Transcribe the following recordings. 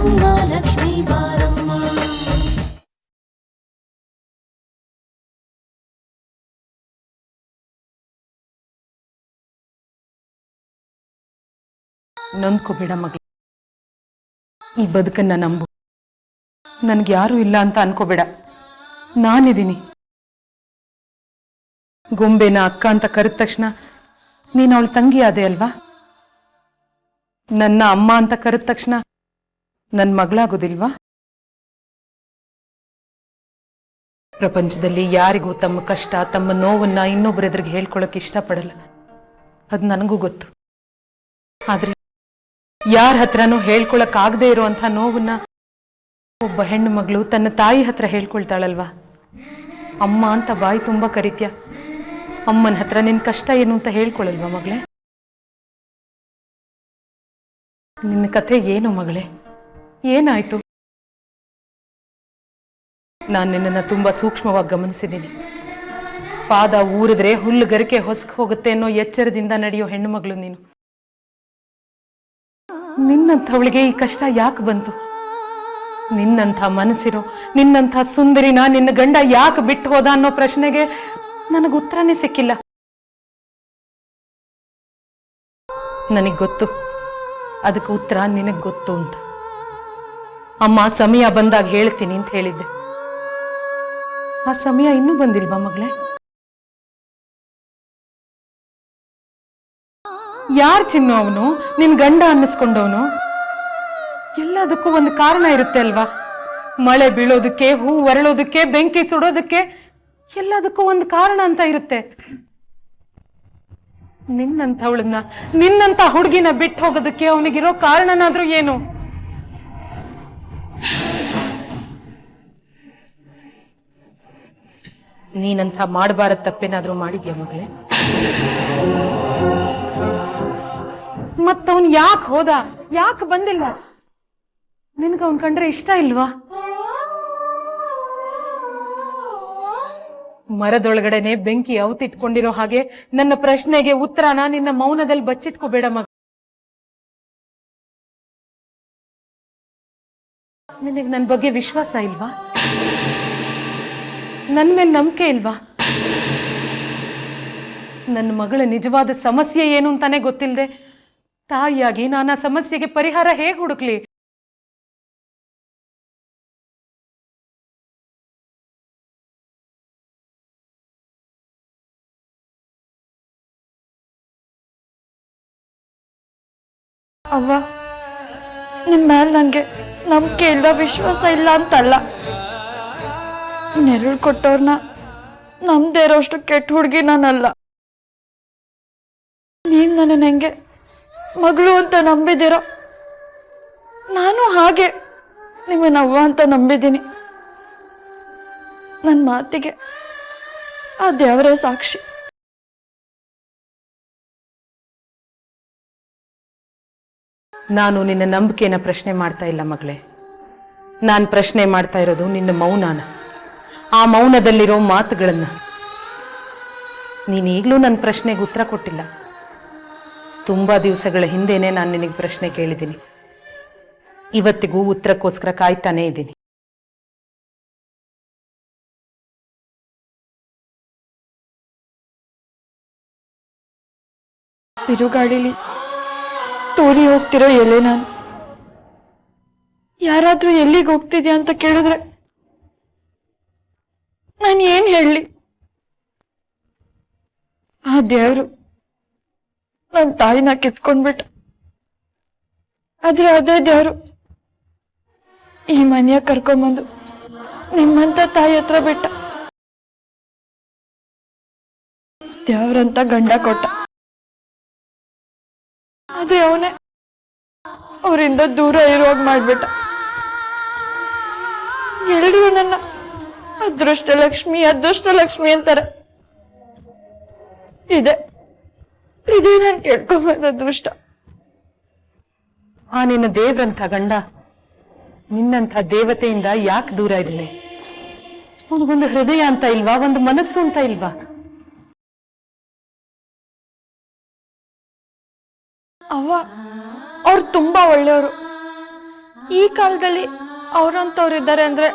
ಗಂಗಾ ಲಕ್ಷ್ಮೀ ಬಾರಮ್ಮ. ನೊಂದ್ಕೋಬೇಡ ಮಗಳು. ಈ ಬದುಕನ್ನ ನಂಬು. ನನ್ಗೆ ಯಾರೂ ಇಲ್ಲ ಅಂತ ಅನ್ಕೋಬೇಡ. ನಾನಿದ್ದೀನಿ. ಗೊಂಬೆನ ಅಕ್ಕ ಅಂತ ಕರೆದ ತಕ್ಷಣ ನೀನು ಅವಳ ತಂಗಿ ಆದೆ ಅಲ್ವಾ? ನನ್ನ ಅಮ್ಮ ಅಂತ ಕರೆದ ತಕ್ಷಣ ನನ್ನ ಮಗಳಾಗೋದಿಲ್ವಾ? ಪ್ರಪಂಚದಲ್ಲಿ ಯಾರಿಗೂ ತಮ್ಮ ಕಷ್ಟ, ತಮ್ಮ ನೋವನ್ನ ಇನ್ನೊಬ್ಬರ ಎದುರಿಗೆ ಹೇಳ್ಕೊಳಕ್ಕೆ ಇಷ್ಟಪಡಲ್ಲ. ಅದು ನನಗೂ ಗೊತ್ತು. ಆದ್ರೆ ಯಾರ ಹತ್ರನೂ ಹೇಳ್ಕೊಳಕ್ ಆಗದೆ ಇರುವಂಥ ನೋವನ್ನ ಒಬ್ಬ ಹೆಣ್ಣು ಮಗಳು ತನ್ನ ತಾಯಿ ಹತ್ರ ಹೇಳ್ಕೊಳ್ತಾಳಲ್ವಾ? ಅಮ್ಮ ಅಂತ ಬಾಯಿ ತುಂಬ ಕರಿತ್ಯ. ಅಮ್ಮನ ಹತ್ರ ನಿನ್ನ ಕಷ್ಟ ಏನು ಅಂತ ಹೇಳ್ಕೊಳಲ್ವಾ ಮಗಳೇ? ನಿನ್ನ ಕಥೆ ಏನು ಮಗಳೇ? ಏನಾಯ್ತು? ನಾನು ನಿನ್ನನ್ನು ತುಂಬ ಸೂಕ್ಷ್ಮವಾಗಿ ಗಮನಿಸಿದ್ದೀನಿ. ಪಾದ ಊರಿದ್ರೆ ಹುಲ್ಲು ಗರಿಕೆ ಹೊಸಕ್ ಹೋಗುತ್ತೆ ಅನ್ನೋ ಎಚ್ಚರದಿಂದ ನಡೆಯೋ ಹೆಣ್ಣು ಮಗಳು ನೀನು. ನಿನ್ನಂಥವಳಿಗೆ ಈ ಕಷ್ಟ ಯಾಕೆ ಬಂತು? ನಿನ್ನಂಥ ಮನಸ್ಸಿರೋ, ನಿನ್ನಂಥ ಸುಂದರಿನ ನಿನ್ನ ಗಂಡ ಯಾಕೆ ಬಿಟ್ಟು ಹೋದ ಅನ್ನೋ ಪ್ರಶ್ನೆಗೆ ನನಗೆ ಉತ್ತರನೇ ಸಿಕ್ಕಿಲ್ಲ. ನನಗೆ ಗೊತ್ತು, ಅದಕ್ಕೆ ಉತ್ತರ ನಿನಗೆ ಗೊತ್ತು ಅಂತ. ಅಮ್ಮ ಸಮಯ ಬಂದಾಗ ಹೇಳ್ತೀನಿ ಅಂತ ಹೇಳಿದ್ದೆ. ಆ ಸಮಯ ಇನ್ನೂ ಬಂದಿಲ್ವಾ ಮಗಳೇ? ಯಾರು ಚಿನ್ನು ಅವನು? ನಿನ್ ಗಂಡ ಅನ್ನಿಸ್ಕೊಂಡವನು? ಎಲ್ಲದಕ್ಕೂ ಒಂದು ಕಾರಣ ಇರುತ್ತೆ ಅಲ್ವಾ? ಮಳೆ ಬೀಳೋದಕ್ಕೆ, ಹೂ ಒರಳೋದಕ್ಕೆ, ಬೆಂಕಿ ಸುಡೋದಕ್ಕೆ ಎಲ್ಲದಕ್ಕೂ ಒಂದು ಕಾರಣ ಅಂತ ಇರುತ್ತೆ. ನಿನ್ನಂಥವಳನ್ನ, ನಿನ್ನಂಥ ಹುಡುಗಿನ ಬಿಟ್ಟು ಹೋಗೋದಕ್ಕೆ ಅವನಿಗಿರೋ ಕಾರಣನಾದ್ರೂ ಏನು? ನೀನಂಥ ಮಾಡಬಾರದ ತಪ್ಪೇನಾದ್ರೂ ಮಾಡಿದ್ಯಾ ಮಗಳೇ? ಮತ್ತವನ್ ಯಾಕೆ ಹೋದ? ಯಾಕೆ ಬಂದಿಲ್ಲ? ನಿನ್ಗ ಅವನ್ ಕಂಡ್ರೆ ಇಷ್ಟ ಇಲ್ವಾ? ಮರದೊಳಗಡೆನೆ ಬೆಂಕಿ ಅವತಿಟ್ಕೊಂಡಿರೋ ಹಾಗೆ ನನ್ನ ಪ್ರಶ್ನೆಗೆ ಉತ್ತರನ ನಿನ್ನ ಮೌನದಲ್ಲಿ ಬಚ್ಚಿಟ್ಕೋಬೇಡ ಮಗ. ನಿನಗೆ ನನ್ನ ಬಗ್ಗೆ ವಿಶ್ವಾಸ ಇಲ್ವಾ? ನನ್ನ ಮೇಲೆ ನಂಬಿಕೆ ಇಲ್ವಾ? ನನ್ನ ಮಗಳ ನಿಜವಾದ ಸಮಸ್ಯೆ ಏನು ಅಂತಾನೆ ಗೊತ್ತಿಲ್ಲದೆ ತಾಯಿಯಾಗಿ ನಾನು ಆ ಸಮಸ್ಯೆಗೆ ಪರಿಹಾರ ಹೇಗೆ ಹುಡುಕ್ಲಿ? ಅವ್ವ, ನಿಮ್ಮ ಮೇಲೆ ನನಗೆ ನಂಬಿಕೆ ಇಲ್ಲ, ವಿಶ್ವಾಸ ಇಲ್ಲ ಅಂತಲ್ಲ. ನೆರಳು ಕೊಟ್ಟವ್ರನ್ನ ನಮ್ದೇ ಇರೋಷ್ಟು ಕೆಟ್ಟ ಹುಡುಗಿ ನಾನಲ್ಲ. ನೀವು ನನ್ನ ಹೆಂಗೆ ಮಗಳು ಅಂತ ನಂಬಿದಿರೋ, ನಾನು ಹಾಗೆ ನಿಮ್ಮನ್ನ ಅವ್ವ ಅಂತ ನಂಬಿದ್ದೀನಿ. ನನ್ನ ಮಾತಿಗೆ ಆ ದೇವರೇ ಸಾಕ್ಷಿ. ನಾನು ನಿನ್ನ ನಂಬಿಕೆನ ಪ್ರಶ್ನೆ ಮಾಡ್ತಾ ಇಲ್ಲ ಮಗಳೇ. ನಾನು ಪ್ರಶ್ನೆ ಮಾಡ್ತಾ ಇರೋದು ನಿನ್ನ ಮೌನಾನ, ಆ ಮೌನದಲ್ಲಿರೋ ಮಾತುಗಳನ್ನ. ನೀನೀಗಲೂ ನನ್ನ ಪ್ರಶ್ನೆಗೆ ಉತ್ತರ ಕೊಟ್ಟಿಲ್ಲ. ತುಂಬಾ ದಿವಸಗಳ ಹಿಂದೆನೆ ನಾನು ನಿನಗೆ ಪ್ರಶ್ನೆ ಕೇಳಿದ್ದೀನಿ. ಇವತ್ತಿಗೂ ಉತ್ತರಕ್ಕೋಸ್ಕರ ಕಾಯ್ತಾನೇ ಇದ್ದೀನಿ. ಬಿರುಗಾಳಿಲಿ ತೋರಿ ಹೋಗ್ತಿರೋ ಎಲೆ ನಾನು. ಯಾರಾದ್ರೂ ಎಲ್ಲಿಗೆ ಹೋಗ್ತಿದ್ಯಾ ಅಂತ ಕೇಳಿದ್ರೆ ನಾನು ಏನ್ ಹೇಳಲಿ? ಆ ದೇವ್ರು ನನ್ನ ತಾಯಿನ ಕಿತ್ಕೊಂಡ್ಬಿಟ್ಟ. ಆದ್ರೆ ಅದೇ ದೇವ್ರು ಈ ಮನೆಯ ಕರ್ಕೊಂಬಂದು ನಿಮ್ಮಂತ ತಾಯಿ ಹತ್ರ ಬಿಟ್ಟ. ದೇವ್ರಂತ ಗಂಡ ಕೊಟ್ಟ. ಆದ್ರೆ ಅವನೇ ಅವರಿಂದ ದೂರ ಇರುವಾಗ ಮಾಡ್ಬಿಟ್ಟ. ಎಲ್ರೂ ನನ್ನ ಅದೃಷ್ಟ ಲಕ್ಷ್ಮಿ ಅದೃಷ್ಟ ಲಕ್ಷ್ಮಿ ಅಂತಾರೆ. ಇದೇ ನಾನು ಕೇಳ್ಕೊಂಬಂದ ಅದೃಷ್ಟ. ಆ ನಿನ್ನ ದೇವ್ರಂಥ ಗಂಡ ನಿನ್ನಂಥ ದೇವತೆಯಿಂದ ಯಾಕೆ ದೂರ ಇದ್ದಾನೆ? ಒಂದು ಹೃದಯ ಅಂತ ಇಲ್ವಾ? ಒಂದು ಮನಸ್ಸು ಅಂತ ಇಲ್ವಾ? ಅವ್ವ, ಅವ್ರು ತುಂಬಾ ಒಳ್ಳೆಯವರು. ಈ ಕಾಲದಲ್ಲಿ ಅವ್ರಂತವ್ರು ಇದ್ದಾರೆ ಅಂದ್ರೆ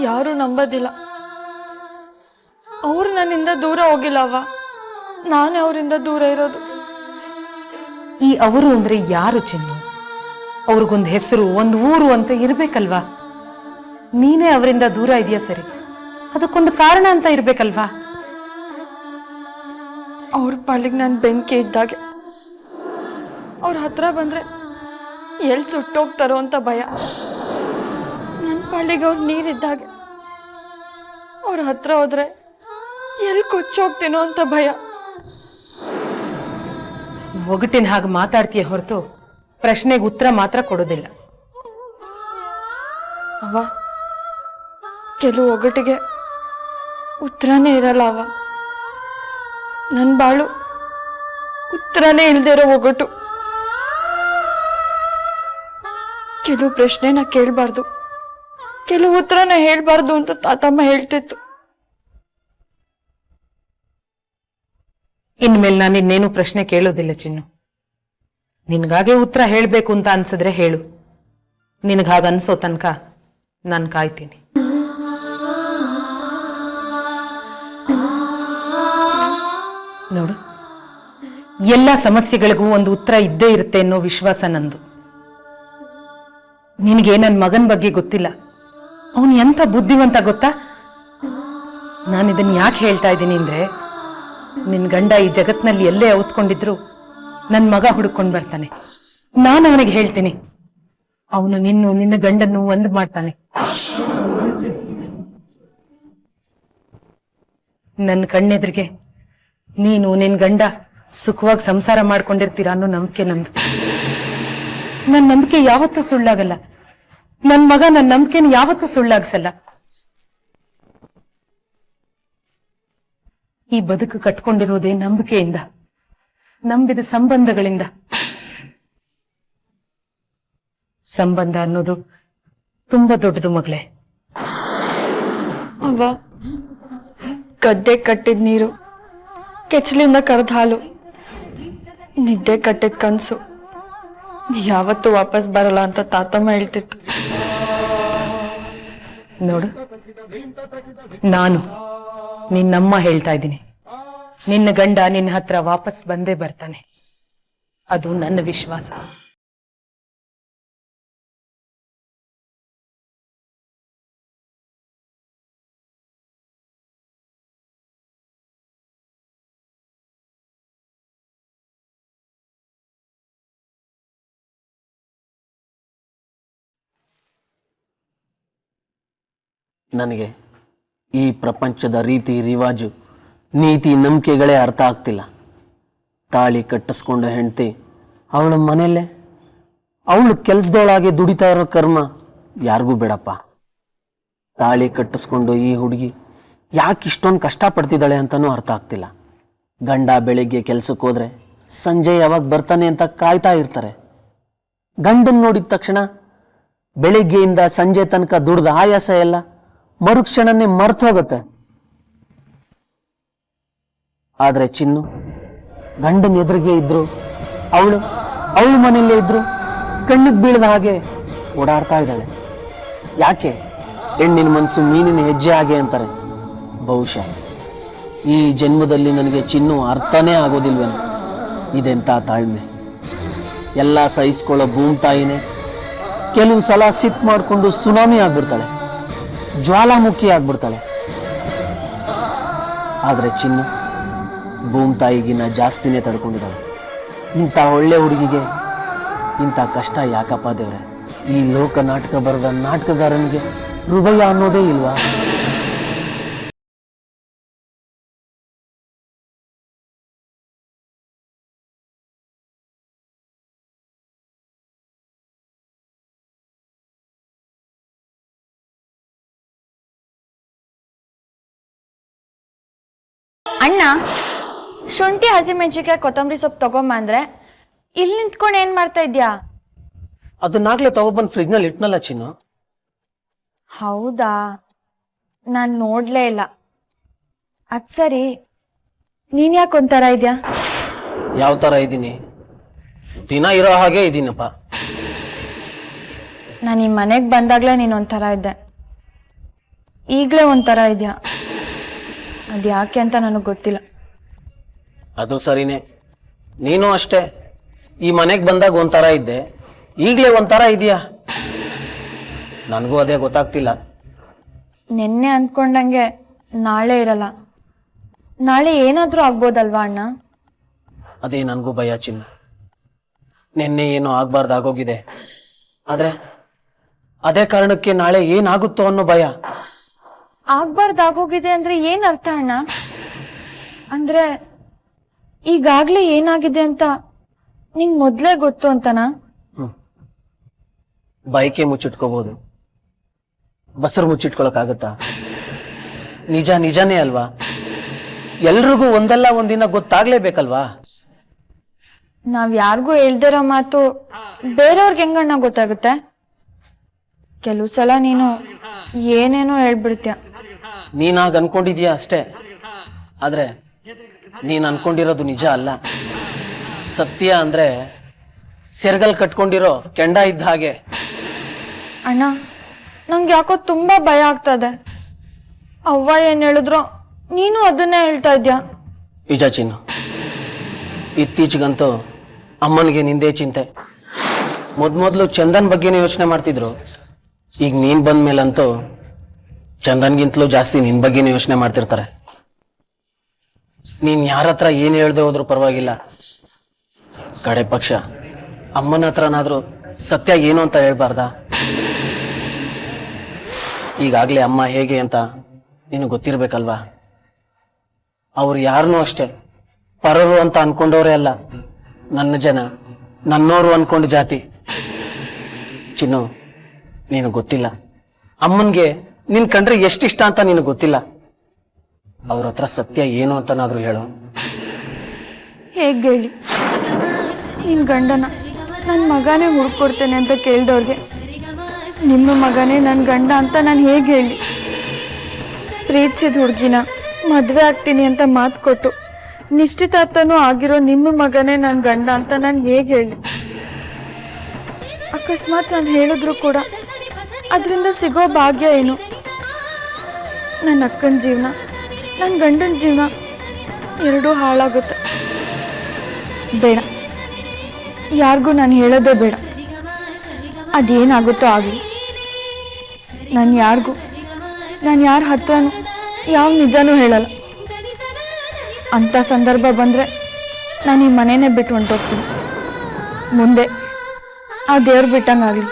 ಯಾರು ನಂಬೋದಿಲ್ಲ. ಅವ್ರು ನನ್ನಿಂದ ದೂರ ಹೋಗಿಲ್ಲ ಅವ್ವ, ನಾನೇ ಅವರಿಂದ ದೂರ ಇರೋದು. ಈ ಅವರು ಅಂದ್ರೆ ಯಾರು ಚಿನ್ನು? ಅವ್ರಿಗೊಂದು ಹೆಸರು, ಒಂದು ಊರು ಅಂತ ಇರ್ಬೇಕಲ್ವಾ? ನೀನೇ ಅವರಿಂದ ದೂರ ಇದೆಯಾ ಸರಿ, ಅದಕ್ಕೊಂದು ಕಾರಣ ಅಂತ ಇರ್ಬೇಕಲ್ವಾ? ಅವ್ರ ಪಾಲಿಗೆ ನಾನು ಬೆಂಕಿ ಇದ್ದಾಗೆ, ಅವ್ರ ಹತ್ರ ಬಂದ್ರೆ ಎಲ್ಲಿ ಸುಟ್ಟೋಗ್ತಾರೋ ಅಂತ ಭಯ. ನನ್ನ ಪಾಲಿಗೆ ಅವ್ರು ನೀರಿದ್ದಾಗೆ, ಅವ್ರ ಹತ್ರ ಹೋದ್ರೆ ಎಲ್ಲಿ ಕೊಚ್ಚೋಗ್ತೀನೋ ಅಂತ ಭಯ. ಒಗಟಿನ ಹಾಗೆ ಮಾತಾಡ್ತೀಯ ಹೊರತು ಪ್ರಶ್ನೆಗೆ ಉತ್ತರ ಮಾತ್ರ ಕೊಡೋದಿಲ್ಲ. ಅವ್ವ, ಕೆಲವು ಒಗಟಿಗೆ ಉತ್ತರನೇ ಇರಲ್ಲ ಅವ್ವ. ನನ್ನ ಬಾಳು ಉತ್ತರನೇ ಇಲ್ದಿರೋ ಒಗಟು. ಕೆಲವು ಪ್ರಶ್ನೆನ ಕೇಳಬಾರ್ದು, ಕೆಲವು ಉತ್ತರನ ಹೇಳ್ಬಾರ್ದು ಅಂತ ತಾತಮ್ಮ ಹೇಳ್ತಿತ್ತು. ಇನ್ಮೇಲೆ ನಾನು ಇನ್ನೇನು ಪ್ರಶ್ನೆ ಕೇಳೋದಿಲ್ಲ ಚಿನ್ನು. ನಿನ್ಗಾಗೆ ಉತ್ತರ ಹೇಳ್ಬೇಕು ಅಂತ ಅನ್ಸಿದ್ರೆ ಹೇಳು. ನಿನಗಾಗ ಅನ್ಸೋ ತನಕ ನಾನು ಕಾಯ್ತೀನಿ. ನೋಡು, ಎಲ್ಲ ಸಮಸ್ಯೆಗಳಿಗೂ ಒಂದು ಉತ್ತರ ಇದ್ದೇ ಇರುತ್ತೆ ಅನ್ನೋ ವಿಶ್ವಾಸ ನಂದು. ನಿನಗೆ ನನ್ನ ಮಗನ ಬಗ್ಗೆ ಗೊತ್ತಿಲ್ಲ, ಅವನು ಎಂಥ ಬುದ್ಧಿವಂತ ಗೊತ್ತಾ? ನಾನು ಇದನ್ನು ಯಾಕೆ ಹೇಳ್ತಾ ಇದ್ದೀನಿ ಅಂದ್ರೆ, ನಿನ್ ಗಂಡ ಈ ಜಗತ್ನಲ್ಲಿ ಎಲ್ಲೇ ಔತ್ಕೊಂಡಿದ್ರು ನನ್ನ ಮಗ ಹುಡುಕೊಂಡು ಬರ್ತಾನೆ. ನಾನು ಅವನಿಗೆ ಹೇಳ್ತೀನಿ, ಅವನು ನಿನ್ನ ಗಂಡನ್ನು ಒಂದು ಮಾಡ್ತಾನೆ. ನನ್ನ ಕಣ್ಣೆದ್ರಿಗೆ ನೀನು ನಿನ್ ಗಂಡ ಸುಖವಾಗಿ ಸಂಸಾರ ಮಾಡ್ಕೊಂಡಿರ್ತೀರ ಅನ್ನೋ ನಂಬಿಕೆ ನಂದು. ನನ್ನ ನಂಬಿಕೆ ಯಾವತ್ತೂ ಸುಳ್ಳಾಗಲ್ಲ. ನನ್ನ ಮಗ ನನ್ನ ನಂಬಿಕೆನ ಯಾವತ್ತೂ ಸುಳ್ಳಾಗ್ಸಲ್ಲ. ಈ ಬದುಕು ಕಟ್ಕೊಂಡಿರೋದೇ ನಂಬಿಕೆಯಿಂದ, ನಂಬಿದ ಸಂಬಂಧಗಳಿಂದ. ಸಂಬಂಧ ಅನ್ನೋದು ತುಂಬಾ ದೊಡ್ಡದು ಮಗಳೇ. ಅವ್ವ, ಗದ್ದೆ ಕಟ್ಟಿದ ನೀರು, ಕೆಚ್ಚಲಿಂದ ಕರೆದ ಹಾಲು, ನಿದ್ದೆ ಕಟ್ಟಿದ ಕನಸು ಯಾವತ್ತೂ ವಾಪಸ್ ಬರಲ್ಲ ಅಂತ ತಾತಮ್ಮ ಹೇಳ್ತಿತ್ತು. ನೋಡು, ನಾನು ನಿನ್ನಮ್ಮ ಹೇಳ್ತಾ ಇದ್ದೀನಿ, ನಿನ್ನ ಗಂಡ ನಿನ್ನ ಹತ್ರ ವಾಪಸ್ ಬಂದೇ ಬರ್ತಾನೆ. ಅದು ನನ್ನ ವಿಶ್ವಾಸ. ನನಗೆ ಈ ಪ್ರಪಂಚದ ರೀತಿ ರಿವಾಜು, ನೀತಿ ನಂಬಿಕೆಗಳೇ ಅರ್ಥ ಆಗ್ತಿಲ್ಲ. ತಾಳಿ ಕಟ್ಟಿಸ್ಕೊಂಡ ಹೆಂಡತಿ ಅವಳ ಮನೆಯಲ್ಲೇ ಅವಳು ಕೆಲಸದೊಳಗೆ ದುಡಿತಾ ಇರೋ ಕರ್ಮ ಯಾರಿಗೂ ಬೇಡಪ್ಪ. ತಾಳಿ ಕಟ್ಟಿಸ್ಕೊಂಡು ಈ ಹುಡುಗಿ ಯಾಕೆ ಇಷ್ಟೊಂದು ಕಷ್ಟಪಡ್ತಿದ್ದಾಳೆ ಅಂತಲೂ ಅರ್ಥ ಆಗ್ತಿಲ್ಲ. ಗಂಡ ಬೆಳಿಗ್ಗೆ ಕೆಲ್ಸಕ್ಕೆ ಹೋದ್ರೆ ಸಂಜೆ ಯಾವಾಗ ಬರ್ತಾನೆ ಅಂತ ಕಾಯ್ತಾ ಇರ್ತಾರೆ. ಗಂಡನ್ ನೋಡಿದ ತಕ್ಷಣ ಬೆಳಿಗ್ಗೆಯಿಂದ ಸಂಜೆ ತನಕ ದುಡ್ದ ಆಯಾಸ ಎಲ್ಲ ಮರುಕ್ಷಣನೇ ಮರ್ತು ಹೋಗುತ್ತೆ. ಆದ್ರೆ ಚಿನ್ನು ಗಂಡನ ಎದುರಿಗೆ ಇದ್ರು, ಅವಳು ಮನೆಯಲ್ಲೇ ಇದ್ರು, ಕಣ್ಣಿಗೆ ಬೀಳದ ಹಾಗೆ ಓಡಾಡ್ತಾ ಇದ್ದಾಳೆ. ಯಾಕೆ? ಹೆಣ್ಣಿನ ಮನಸ್ಸು ಮೀನಿನ ಹೆಜ್ಜೆ ಹಾಗೆ ಅಂತಾರೆ. ಬಹುಶಃ ಈ ಜನ್ಮದಲ್ಲಿ ನನಗೆ ಚಿನ್ನು ಅರ್ಥನೇ ಆಗೋದಿಲ್ವೇನೋ. ಇದೆಂಥ ತಾಳ್ಮೆ! ಎಲ್ಲ ಸಹಿಸ್ಕೊಳ್ಳೋ ಭೂಮಿ ತಾಯಿನೇ ಕೆಲವು ಸಲ ಸಿಟ್ಟು ಮಾಡಿಕೊಂಡು ಸುನಾಮಿ ಆಗ್ಬಿಡ್ತಾಳೆ, ಜ್ವಾಲಾಮುಖಿ ಆಗ್ಬಿಡ್ತಾಳೆ. ಆದರೆ ಚಿನ್ನು ಭೂಮಿ ತಾಯಿಗಿನ್ನ ಜಾಸ್ತಿನೇ ತಡ್ಕೊಂಡಿದ್ದಾಳೆ. ಇಂಥ ಒಳ್ಳೆ ಹುಡುಗಿಗೆ ಇಂಥ ಕಷ್ಟ ಯಾಕಪ್ಪ ದೇವ್ರೆ? ಈ ಲೋಕ ನಾಟಕ ಬರೆದ ನಾಟಕಗಾರನಿಗೆ ಹೃದಯ ಅನ್ನೋದೇ ಇಲ್ವಾ? ಅಣ್ಣ, ಶುಂಠಿ, ಹಸಿಮೆಣಸಿಕಾಯಿ, ಕೊತ್ತಂಬರಿ ಸೊಪ್ಪು ತಗೊಂಬ ಅಂದ್ರೆ ಇಲ್ಲಿ ನಿಂತ್ಕೊಂಡು ಏನ್ ಮಾಡ್ತಾ ಇದ್ಯಾ? ಅದನ್ನಾಗ್ಲೇ ತಗೊಬಂದು ಫ್ರಿಜ್ನಲ್ಲಿ ಇಟ್ನಲ್ಲ ಚಿನ್ನು. ಹೌದಾ? ನಾನು ನೋಡ್ಲೇ ಇಲ್ಲ. ಅದ್ ಸರಿ, ನೀನ್ ಯಾಕೆ ಒಂಥರ ಇದ್ಯಾ? ಯಾವ ಥರ ಇದ್ದೀನಿ? ದಿನ ಇರೋ ಹಾಗೆ ಇದ್ದೀನಪ್ಪ. ನಾನು ಈ ಮನೆಗೆ ಬಂದಾಗಲೇ ನೀನು ಒಂಥರ ಇದ್ದೆ, ಈಗಲೇ ಒಂಥರ ಇದೆಯಾ? ಅದು ಯಾಕೆ ಅಂತ ನನಗೆ ಗೊತ್ತಿಲ್ಲ. ಅದು ಸರಿನೇ, ನೀನು ಅಷ್ಟೇ. ಈ ಮನೆಗೆ ಬಂದಾಗ ಒಂಥರ ಇದ್ದೆ, ಈಗಲೇ ಒಂಥರ ಇದೆಯಾ? ನನಗೂ ಅದೇ ಗೊತ್ತಾಗ್ತಿಲ್ಲ. ನಿನ್ನೆ ಅಂದ್ಕೊಂಡಂಗೆ ನಾಳೆ ಇರಲ್ಲ, ನಾಳೆ ಏನಾದರೂ ಆಗ್ಬೋದಲ್ವಾ ಅಣ್ಣ? ಅದೇ ನನಗೂ ಭಯ ಚಿನ್ನ. ನಿನ್ನೆ ಏನೋ ಆಗ್ಬಾರ್ದಾಗೋಗಿದೆ, ಆದರೆ ಅದೇ ಕಾರಣಕ್ಕೆ ನಾಳೆ ಏನಾಗುತ್ತೋ ಅನ್ನೋ ಭಯ. ಆಗ್ಬಾರ್ದಾಗೋಗಿದೆ ಅಂದ್ರೆ ಏನ್ ಅರ್ಥ ಅಣ್ಣ? ಅಂದ್ರೆ ಈಗಾಗ್ಲೇ ಏನಾಗಿದೆ ಅಂತ ನಿಂಗೆ ಮೊದ್ಲೇ ಗೊತ್ತು ಅಂತನಾ? ಬೈಕೆ ಮುಚ್ಚಿಟ್ಕೋಬಹುದು, ಬಸರು ಮುಚ್ಚಿಟ್ಕೊಳಕ್ಕಾಗತ್ತಾ? ನಿಜ ನಿಜನೇ ಅಲ್ವಾ? ಎಲ್ರಿಗೂ ಒಂದಲ್ಲ ಒಂದಿನ ಗೊತ್ತಾಗ್ಲೇಬೇಕಲ್ವಾ? ನಾವ್ ಯಾರಿಗೂ ಹೇಳ್ದಿರೋ ಮಾತು ಬೇರೆಯವ್ರಿಗೆ ಹೆಂಗಣ್ಣ ಗೊತ್ತಾಗುತ್ತೆ? ಕೆಲವು ಸಲ ನೀನು ಏನೇನೋ ಹೇಳ್ಬಿಡ್ತೀಯ. ನೀನಾಗ ಅನ್ಕೊಂಡಿದ್ಯಾ ಅಷ್ಟೇ, ಆದ್ರೆ ನೀನ್ ಅನ್ಕೊಂಡಿರೋದು ನಿಜ ಅಲ್ಲ. ಸತ್ಯ ಅಂದ್ರೆ ಸೆರಗಲ್ ಕಟ್ಕೊಂಡಿರೋ ಕೆಂಡ ಇದ್ದ ಹಾಗೆ. ಅಣ್ಣ, ನಂಗೆ ಯಾಕೋ ತುಂಬಾ ಭಯ ಆಗ್ತದೆ. ಅವ್ವ ಏನ್ ಹೇಳಿದ್ರು ನೀನು ಅದನ್ನೇ ಹೇಳ್ತಾ ಇದ್ಯಾ. ನಿಜ ಚಿನ್ನು, ಇತ್ತೀಚೆಗಂತೂ ಅಮ್ಮನಿಗೆ ನಿಂದೇ ಚಿಂತೆ. ಮೊದ್ಲು ಚಂದನ್ ಬಗ್ಗೆನೇ ಯೋಚನೆ ಮಾಡ್ತಿದ್ರು, ಈಗ ನೀನ್ ಬಂದ ಮೇಲಂತೂ ಚಂದನ್ಗಿಂತಲೂ ಜಾಸ್ತಿ ನಿನ್ ಬಗ್ಗೆನೇ ಯೋಚನೆ ಮಾಡ್ತಿರ್ತಾರೆ. ನೀನ್ ಯಾರ ಹತ್ರ ಏನ್ ಹೇಳ್ದೆ ಹೋದ್ರು ಪರವಾಗಿಲ್ಲ, ಕಡೆ ಪಕ್ಷ ಅಮ್ಮನ ಹತ್ರನಾದ್ರೂ ಸತ್ಯ ಏನು ಅಂತ ಹೇಳ್ಬಾರ್ದಾ? ಈಗಾಗ್ಲೇ ಅಮ್ಮ ಹೇಗೆ ಅಂತ ನೀನು ಗೊತ್ತಿರ್ಬೇಕಲ್ವಾ? ಅವ್ರು ಯಾರನ್ನೂ ಅಷ್ಟೇ ಪರರು ಅಂತ ಅನ್ಕೊಂಡವ್ರೆ ಅಲ್ಲ, ನನ್ನ ಜನ, ನನ್ನೋರು ಅನ್ಕೊಂಡು ಜಾತಿ. ಚಿನ್ನು, ನೀನು ಗೊತ್ತಿಲ್ಲ, ಅಮ್ಮನ್ಗೆ ನಿನ್ ಕಂಡ್ರೆ ಎಷ್ಟಿಷ್ಟ ಅಂತ ನೀನು ಗೊತ್ತಿಲ್ಲ. ಅವ್ರ ಹತ್ರ ಸತ್ಯ ಏನು ಅಂತನಾದ್ರೂ ಹೇಳು. ಹೇಗೆ ಹೇಳಿ? ನಿನ್ ಗಂಡನ ನನ್ನ ಮಗನೇ ಹುಡ್ಕೊಡ್ತೇನೆ ಅಂತ ಕೇಳ್ದವ್ರಿಗೆ ನಿಮ್ಮ ಮಗನೇ ನನ್ನ ಗಂಡ ಅಂತ ನಾನು ಹೇಗೆ ಹೇಳಿ? ಪ್ರೀತಿಸಿದ ಹುಡುಗಿನ ಮದುವೆ ಆಗ್ತೀನಿ ಅಂತ ಮಾತು ಕೊಟ್ಟು ನಿಶ್ಚಿತಾರ್ಥನೂ ಆಗಿರೋ ನಿಮ್ಮ ಮಗನೇ ನನ್ನ ಗಂಡ ಅಂತ ನಾನು ಹೇಗೆ ಹೇಳಿ? ಅಕಸ್ಮಾತ್ ನಾನು ಹೇಳಿದ್ರು ಕೂಡ ಅದರಿಂದ ಸಿಗೋ ಭಾಗ್ಯ ಏನು? ನನ್ನ ಅಕ್ಕನ ಜೀವನ, ನನ್ನ ಗಂಡನ ಜೀವನ ಎರಡೂ ಹಾಳಾಗುತ್ತೆ. ಬೇಡ, ಯಾರಿಗೂ ನಾನು ಹೇಳೋದೇ ಬೇಡ. ಅದೇನಾಗುತ್ತೋ ಆಗಲಿ. ನಾನು ಯಾರ ಹತ್ರನೂ ಯಾವ ನಿಜನೂ ಹೇಳಲ್ಲ. ಅಂಥ ಸಂದರ್ಭ ಬಂದರೆ ನಾನು ಈ ಮನೆಯೇ ಬಿಟ್ಟು ಹೊಂಟೋಗ್ತೀನಿ. ಮುಂದೆ ಆ ದೇವ್ರು ಬಿಟ್ಟಂಗಾಗಲಿ.